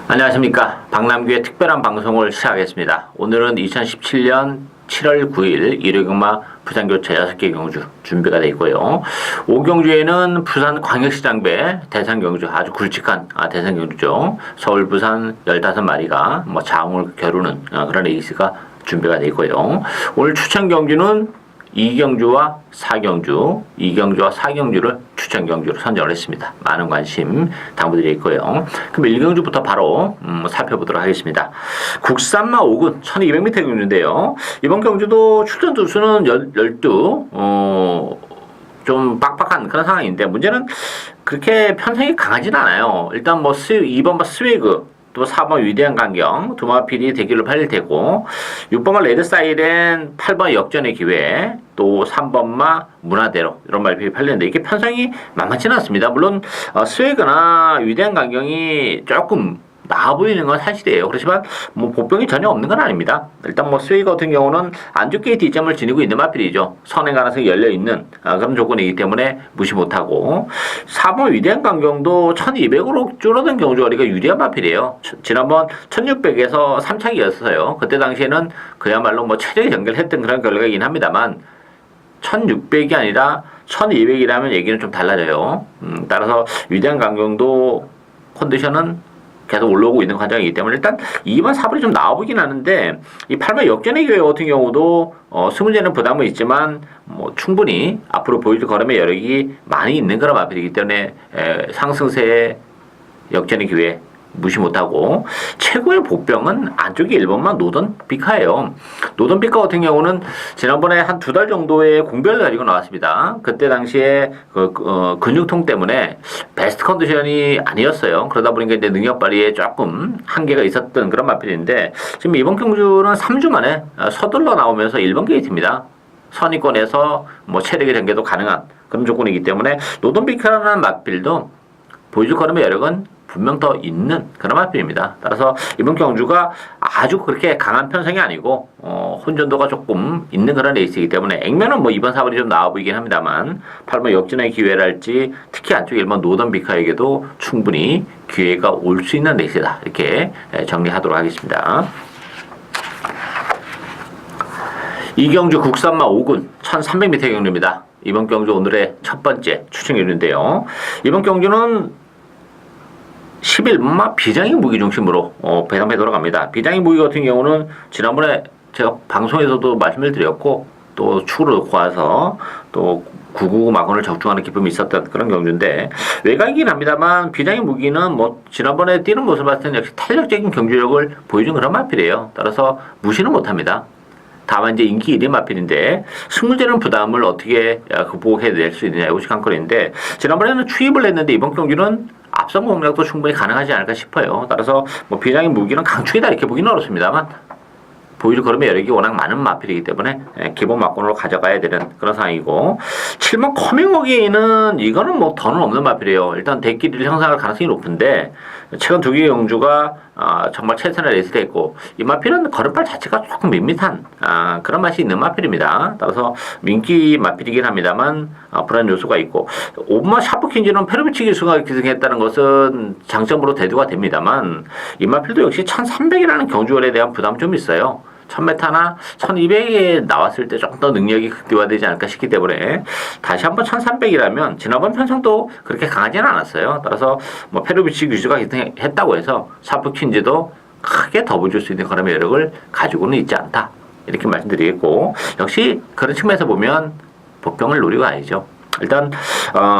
안녕하십니까. 박남규의 특별한 방송을 시작하겠습니다. 오늘은 2017년 7월 9일 일요일경마 부산교체 6개 경주 준비가 되어 있고요. 5경주에는 부산광역시장배 대산경주, 아주 굵직한 대산경주죠. 서울 부산 15마리가 자웅을 겨루는 그런 레이스가 준비가 되어 있고요. 오늘 추천 경주는 2경주와 4경주, 2경주와 4경주를 추천 경주로 선정을 했습니다. 많은 관심 당부드려 있고요. 그럼 1경주부터 바로 살펴보도록 하겠습니다. 국산마 5군 1200m 경주인데요. 이번 경주도 출전 두수는 12, 좀 빡빡한 그런 상황인데, 문제는 그렇게 편성이 강하진 않아요. 일단 2번 스웨그, 또 4번 위대한 강경, 두 마필이 대결을 벌일 테고, 6번마 레드 사이렌, 8번 역전의 기회, 또 3번마 문화대로, 이런 말필이 팔리는데, 이게 편성이 만만치는 않습니다. 물론 스웨그나 위대한 강경이 조금 나아 보이는 건 사실이에요. 그렇지만 보병이 전혀 없는 건 아닙니다. 일단 스웨이거 같은 경우는 안쪽 게이트 이점을 지니고 있는 마필이죠. 선행 가능성이 열려 있는 그런 조건이기 때문에 무시 못하고, 4번 위대한 강경도 1200으로 줄어든 경주거리가 유리한 마필이에요. 지난번 1600에서 3차기였어요. 그때 당시에는 그야말로 최적의 경기를 했던 그런 결과이긴 합니다만, 1600이 아니라 1200이라면 얘기는 좀 달라져요. 따라서 위대한 강경도 컨디션은 계속 올라오고 있는 과정이기 때문에 일단 2번 4번이 좀 나와보긴 하는데, 이 8번 역전의 기회 같은 경우도 승문제는 부담은 있지만 충분히 앞으로 보여줄 걸음의 여력이 많이 있는 그런 마필이기 때문에 상승세의 역전의 기회 무시 못하고, 최고의 복병은 안쪽에 1번만 노던 비카예요. 노던 비카 같은 경우는 지난번에 한 2달 정도의 공별을 가지고 나왔습니다. 그때 당시에 근육통 때문에 베스트 컨디션이 아니었어요. 그러다 보니까 이제 능력 발휘에 조금 한계가 있었던 그런 마필인데, 지금 이번 경주는 3주 만에 서둘러 나오면서 1번 게이트입니다. 선의권에서 체력의 전개도 가능한 그런 조건이기 때문에 노던 비카라는 마필도 보여줄 걸음의 여력은 분명 더 있는 그런 마필입니다. 따라서 이번 경주가 아주 그렇게 강한 편성이 아니고 혼전도가 조금 있는 그런 레이스이기 때문에, 액면은 2번 4번이 좀 나와 보이긴 합니다만 8번 역전의 기회랄지 특히 안쪽 1번 노던 비카에게도 충분히 기회가 올 수 있는 레이스다, 이렇게 정리하도록 하겠습니다. 이경주 국산마 5군 1300m 경주입니다. 이번 경주 오늘의 첫 번째 추천 경주인데요. 이번 경주는 11번마 비장의 무기 중심으로 배당해 돌아갑니다. 비장의 무기 같은 경우는 지난번에 제가 방송에서도 말씀을 드렸고, 또 축으로 놓고 와서 또 999 마건을 적중하는 기쁨이 있었던 그런 경주인데, 외곽이긴 합니다만 비장의 무기는 지난번에 뛰는 모습을 봤을 때는 역시 탄력적인 경주력을 보여준 그런 마필이에요. 따라서 무시는 못합니다. 다만 이제 인기 1위 마필인데 승무제는 부담을 어떻게 극복해낼 수 있느냐, 이것이 관건인데, 지난번에는 추입을 했는데 이번 경기는 앞선 공략도 충분히 가능하지 않을까 싶어요. 따라서 비장의 무기는 강추이다 이렇게 보기는 어렵습니다만, 보여줄 걸음의 여력이 워낙 많은 마필이기 때문에 기본 막권으로 가져가야 되는 그런 상황이고, 7번 커밍어게인은 이거는 더는 없는 마필이에요. 일단 대끼리를 형성할 가능성이 높은데, 최근 2개의 경주가 정말 최선의 레이스를 했고, 이 마필은 걸음발 자체가 조금 밋밋한 그런 맛이 있는 마필입니다. 따라서 민기 마필이긴 합니다만 불안 요소가 있고, 5번마 샤프킨지는 페르비치 기수가 기승했다는 것은 장점으로 대두가 됩니다만, 이 마필도 역시 1300이라는 경주월에 대한 부담이 좀 있어요. 1000m나 1200에 나왔을 때 조금 더 능력이 극대화되지 않을까 싶기 때문에, 다시 한번 1300이라면 지난번 편성도 그렇게 강하지는 않았어요. 따라서 페르비치 규수가 했다고 해서 샤프킨지도 크게 더 보여줄 수 있는 걸음의 여력을 가지고는 있지 않다, 이렇게 말씀드리겠고, 역시 그런 측면에서 보면 복병을 노리고 가야죠. 일단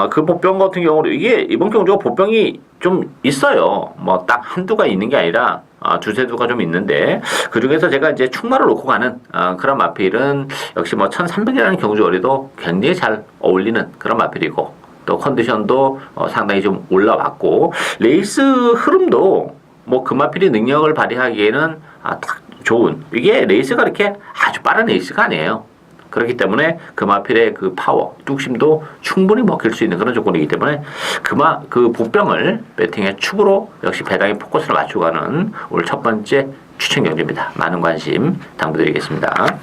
그 복병 같은 경우는 이게 이번 경주가 복병이 좀 있어요. 딱 한두가 있는 게 아니라 두세 두가 좀 있는데, 그 중에서 제가 이제 충마를 놓고 가는 그런 마필은 역시 1300이라는 경주거리도 굉장히 잘 어울리는 그런 마필이고, 또 컨디션도 상당히 좀 올라왔고, 레이스 흐름도 그 마필이 능력을 발휘하기에는 딱 좋은, 이게 레이스가 이렇게 아주 빠른 레이스가 아니에요. 그렇기 때문에 그 마필의 그 파워, 뚝심도 충분히 먹힐 수 있는 그런 조건이기 때문에 그 복병을 배팅의 축으로 역시 배당의 포커스를 맞추고 가는 오늘 첫 번째 추천 경주입니다. 많은 관심 당부드리겠습니다.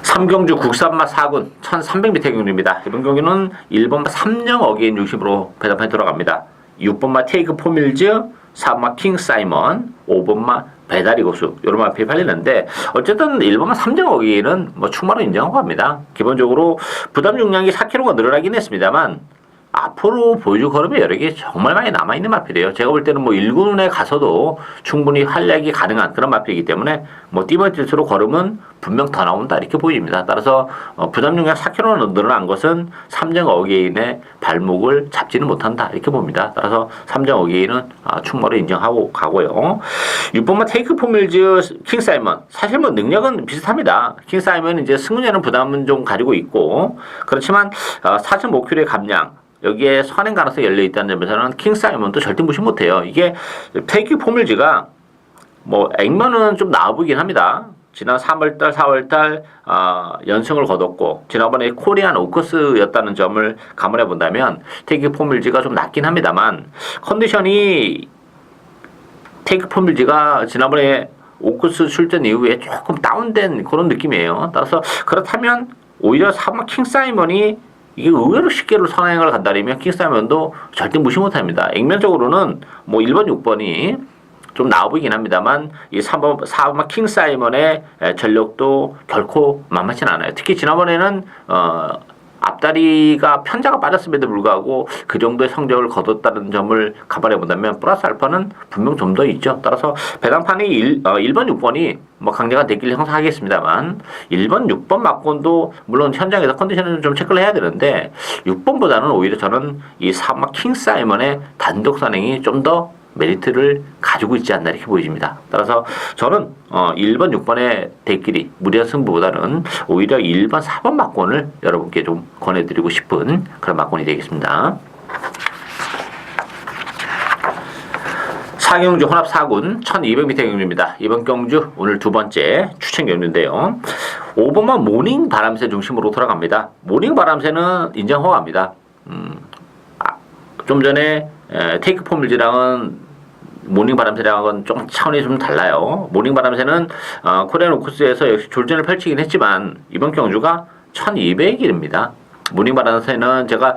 3경주 국산마 4군 1300m 경주입니다. 이번 경기는 1번 3령 어게인 중심으로 배당해 돌아갑니다. 6번마 테이크 포밀즈, 4번마 킹 사이먼, 5번마 배달이 고수 이런 마필이 팔리는데 어쨌든 1번마 3.5기는 뭐 충분히 인정하고 합니다. 기본적으로 부담 용량이 4kg가 늘어나긴 했습니다만 앞으로 보여줄 걸음이 여러 개 정말 많이 남아있는 마필이에요. 제가 볼 때는 뭐 1군에 가서도 충분히 활약이 가능한 그런 마필이기 때문에 뭐 뛰면 뛸수록 걸음은 분명 더 나온다 이렇게 보입니다. 따라서 부담 용량 4kg 늘어난 것은 3.5개인의 발목을 잡지는 못한다 이렇게 봅니다. 따라서 3.5개인은 충분히 인정하고 가고요. 6번만 테이크 포밀즈 킹 사이먼 사실 뭐 능력은 비슷합니다. 킹 사이먼은 이제 승훈이라는 부담은 좀 가지고 있고 그렇지만 4.5kg의 감량 여기에 선행 가능성이 열려있다는 점에서는 킹 사이먼도 절대 무시 못해요. 이게 테이크 포밀즈가 뭐 액면은 좀 나아 보이긴 합니다. 지난 3월달, 4월달 연승을 거뒀고 지난번에 코리안 오커스였다는 점을 감안해 본다면 테이크 포밀즈가 좀 낮긴 합니다만 컨디션이 테이크 포밀즈가 지난번에 오커스 출전 이후에 조금 다운된 그런 느낌이에요. 따라서 그렇다면 오히려 사마 킹 사이먼이 이게 의외로 쉽게로 선행을 간다면 킹 사이먼도 절대 무시 못합니다. 액면적으로는 뭐 1번, 6번이 좀 나아 보이긴 합니다만 이 3번, 4번 킹 사이먼의 전력도 결코 만만치 않아요. 특히 지난번에는 앞다리가 편자가 빠졌음에도 불구하고 그 정도의 성적을 거뒀다는 점을 감안해 본다면 플러스 알파는 분명 좀 더 있죠. 따라서 배당판이 1번, 6번이 뭐 강력한 대기를 형성하겠습니다만 1번, 6번 막곤도 물론 현장에서 컨디션을 좀 체크를 해야 되는데 6번보다는 오히려 저는 이 3번 킹 사이먼의 단독 선행이 좀 더 메리트를 가지고 있지 않나 이렇게 보여집니다. 따라서 저는 1번, 6번의 대끼리 무리한 승부보다는 오히려 1번, 4번 막권을 여러분께 좀 권해드리고 싶은 그런 막권이 되겠습니다. 4경주 혼합 4군 1200m 경주입니다. 이번 경주 오늘 두 번째 추천 경주인데요. 5번만 모닝 바람새 중심으로 돌아갑니다. 모닝 바람새는 인정 허가합니다. 좀 전에 테이크 포밀즈랑은 모닝 바람새랑은 좀 차원이 좀 달라요. 모닝 바람새는 코리안 오커스에서 역시 졸전을 펼치긴 했지만 이번 경주가 1200일입니다. 모닝 바람새는 제가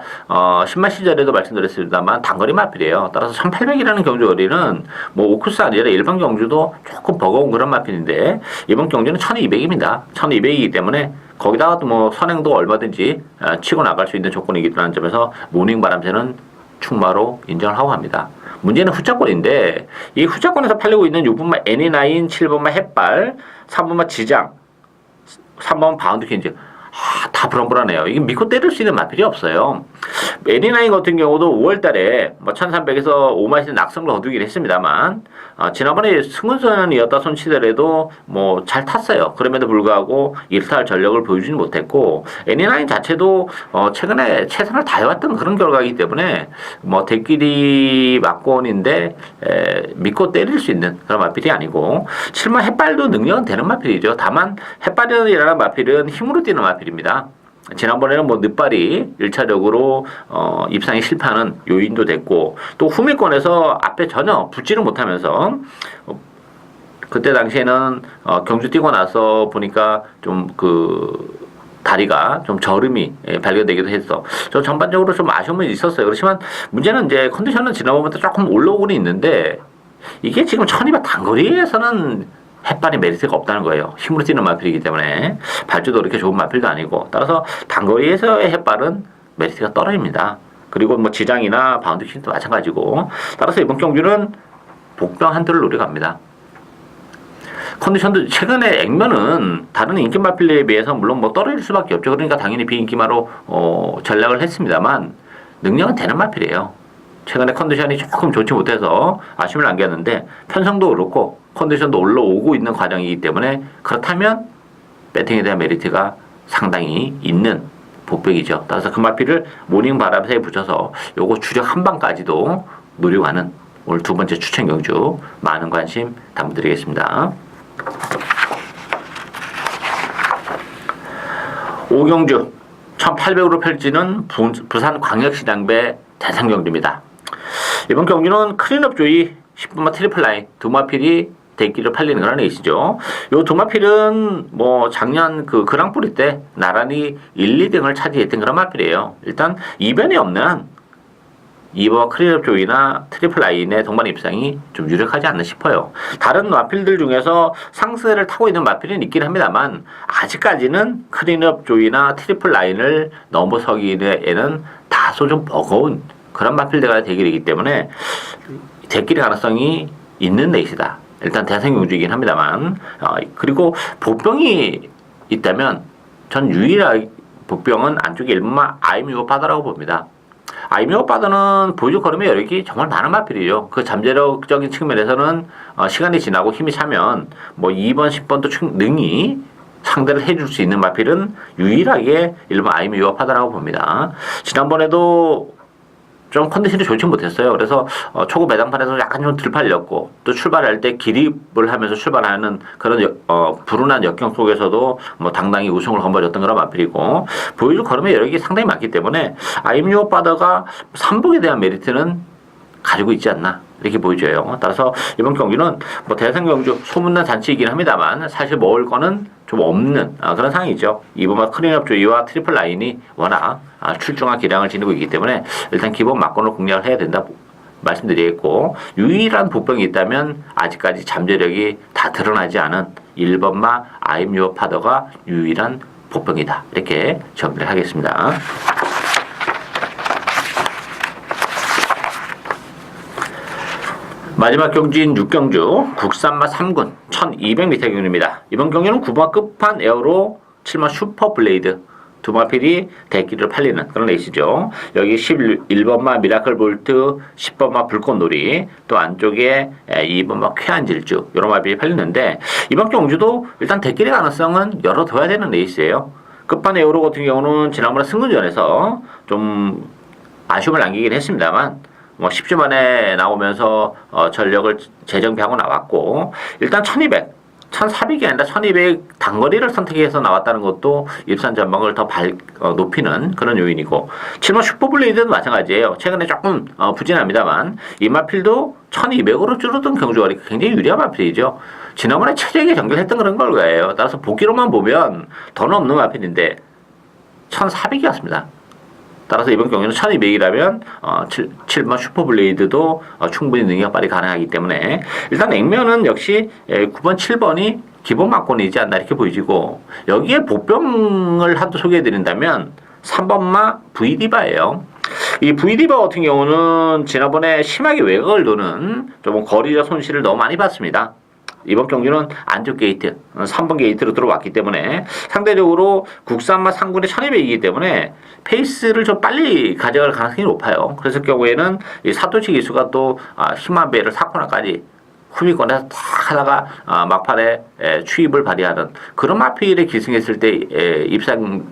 신마 시절에도 말씀드렸습니다만 단거리 마필이에요. 따라서 1800이라는 경주 거리는 뭐 오커스 아니라 일반 경주도 조금 버거운 그런 마필인데 이번 경주는 1200입니다. 1200이기 때문에 거기다가 또 뭐 선행도 얼마든지 치고 나갈 수 있는 조건이기라는 점에서 모닝 바람새는 충마로 인정을 하고 합니다. 문제는 후자권인데 이 후자권에서 팔리고 있는 6번마 애니나인, 7번마 햇발, 3번마 지장, 3번 바운드 퀸즈 다 불안불안해요. 이게 믿고 때릴 수 있는 마필이 없어요. 애니나인 같은 경우도 5월달에 뭐 1300에서 5만씩 낙승을 거두긴 했습니다만 지난번에 승은선이었다 손치더라도 뭐 잘 탔어요. 그럼에도 불구하고 일탈 전력을 보여주지 못했고 애니나인 자체도 최근에 최선을 다해왔던 그런 결과이기 때문에 뭐 대끼리 막권인데 믿고 때릴 수 있는 그런 마필이 아니고 7만 햇발도 능력은 되는 마필이죠. 다만 햇발이라는 마필은 힘으로 뛰는 마필입니다. 지난번에는 뭐 늦발이 1차적으로 입상에 실패하는 요인도 됐고 또 후미권에서 앞에 전혀 붙지를 못하면서 그때 당시에는 경주 뛰고 나서 보니까 좀 그 다리가 좀 저름이 발견되기도 했어. 저 전반적으로 좀 아쉬움은 있었어요. 그렇지만 문제는 이제 컨디션은 지난번보다 조금 올라오고는 있는데 이게 지금 1200 단거리에서는 햇발이 메리트가 없다는 거예요. 힘으로 뛰는 마필이기 때문에 발주도 그렇게 좋은 마필도 아니고 따라서 단거리에서의 햇발은 메리트가 떨어집니다. 그리고 뭐 지장이나 바운드 퀸도 마찬가지고 따라서 이번 경주는 복병 한도를 노려갑니다. 컨디션도 최근에 액면은 다른 인기 마필에 비해서 물론 뭐 떨어질 수밖에 없죠. 그러니까 당연히 비인기마로 전략을 했습니다만 능력은 되는 마필이에요. 최근에 컨디션이 조금 좋지 못해서 아쉬움을 남겼는데 편성도 그렇고 컨디션도 올라오고 있는 과정이기 때문에 그렇다면 배팅에 대한 메리트가 상당히 있는 복백이죠. 따라서 그 마필을 모닝 바람새에 붙여서 요거 주력 한 방까지도 노리고 가는 오늘 두 번째 추천 경주 많은 관심 담아드리겠습니다. 5경주 1800으로 펼치는 부산 광역시장배 대상 경주입니다. 이번 경주는 클린업 조이 10번마 트리플 라인 두 마필이 대기를 팔리는 그런 레이스죠. 요 두 마필은 뭐 작년 그 그랑프리 때 나란히 1, 2등을 차지했던 그런 마필이에요. 일단 이변이 없는 2번 클린업 조이나 트리플 라인의 동반 입상이 좀 유력하지 않나 싶어요. 다른 마필들 중에서 상승세를 타고 있는 마필은 있긴 합니다만 아직까지는 클린업 조이나 트리플 라인을 넘어서기에는 다소 좀 버거운 그런 마필대가 되기 때문에 대끼리 가능성이 있는 레이스다. 일단 대상용주이긴 합니다만 그리고 보병이 있다면 전 유일하게 보병은 안쪽에 1번마 아이미오 바다라고 봅니다. 아이미오 바다는 보여줄 걸음의 여력이 정말 많은 마필이죠. 그 잠재력적인 측면에서는 시간이 지나고 힘이 차면 뭐 2번, 10번도 능히 상대를 해줄 수 있는 마필은 유일하게 1번 아이미오 바다라고 봅니다. 지난번에도 좀 컨디션이 좋지 못했어요. 그래서 초구 배당판에서 약간 좀 들팔렸고 또 출발할 때 기립을 하면서 출발하는 그런 불운한 역경 속에서도 뭐 당당히 우승을 거머쥐었던 그런 마필이고 보여줄 걸음의 여력이 상당히 많기 때문에 아이미오 바다가 3복에 대한 메리트는 가지고 있지 않나 이렇게 보여져요. 따라서 이번 경기는 뭐 대선 경주 소문난 잔치이긴 합니다만 사실 먹을 거는 좀 없는 그런 상황이죠. 이번만 클린업 조이와 트리플 라인이 워낙 출중한 기량을 지니고 있기 때문에 일단 기본 막건으로 공략을 해야 된다 말씀드리겠고 유일한 복병이 있다면 아직까지 잠재력이 다 드러나지 않은 1번마 아임유어 파더가 유일한 복병이다 이렇게 정리를 하겠습니다. 마지막 경주인 6경주 국산마 3군 1200m 경주입니다. 이번 경주는 9번 끝판 에어로 7번 슈퍼 블레이드 두 마필이 대기를 팔리는 그런 레이스죠. 여기 11번마 미라클 볼트, 10번마 불꽃놀이, 또 안쪽에 2번마 쾌한 질주 이런 마필이 팔리는데 이번 경주도 일단 대길의 가능성은 열어둬야 되는 레이스예요. 끝판 에어로 같은 경우는 지난번에 승근전에서 좀 아쉬움을 남기긴 했습니다만 뭐 10주 만에 나오면서 전력을 재정비하고 나왔고 일단 1200, 1400이 아니라 1200 단거리를 선택해서 나왔다는 것도 입산 전망을 더 높이는 그런 요인이고 7번 슈퍼블레이드는 마찬가지예요. 최근에 조금 부진합니다만 이 마필도 1200으로 줄어든 경주가 굉장히 유리한 마필이죠. 지난번에 최적의 경기를 했던 그런 걸 거예요. 따라서 보기로만 보면 더는 없는 마필인데 1400이었습니다. 따라서 이번 경기는 1200이라면 7번 슈퍼블레이드도 충분히 능력 발휘 가능하기 때문에 일단 액면은 역시 9번, 7번이 기본 막권이지 않나 이렇게 보이지고 여기에 보병을 한두 소개해드린다면 3번마 V디바예요. 이 V디바 같은 경우는 지난번에 심하게 외곽을 도는 좀 거리적 손실을 너무 많이 봤습니다. 이번 경기는 안쪽 게이트, 3번 게이트로 들어왔기 때문에 상대적으로 국산마 상군의 1200이기 때문에 페이스를 좀 빨리 가져갈 가능성이 높아요. 그랬을 경우에는 이 사토치 기수가 또 힘한 배를 4코너까지 후미권에서 탁 하다가 막판에 추입을 발휘하는 그런 마필에 기승했을 때 입상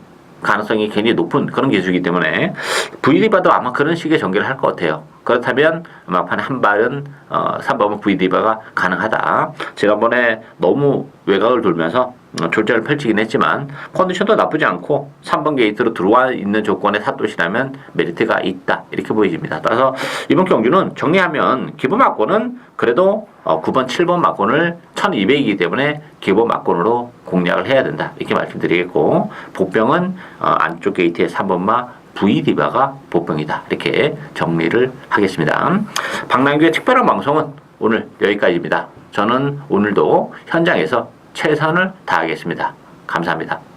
가능성이 굉장히 높은 그런 기술이기 때문에 V디바도 아마 그런 식의 전개를 할 것 같아요. 그렇다면 막판에 한 발은 3번은 V디바가 가능하다. 지난번에 너무 외곽을 돌면서 졸전을 펼치긴 했지만 컨디션도 나쁘지 않고 3번 게이트로 들어와 있는 조건의 사또시라면 메리트가 있다. 이렇게 보여집니다. 따라서 이번 경주는 정리하면 기본 막권은 그래도 9번, 7번 막권을 1200이기 때문에 기본 막권으로 공략을 해야 된다. 이렇게 말씀드리겠고 복병은 안쪽 게이트의 3번마 V디바가 복병이다. 이렇게 정리를 하겠습니다. 박남규의 특별한 방송은 오늘 여기까지입니다. 저는 오늘도 현장에서 최선을 다하겠습니다. 감사합니다.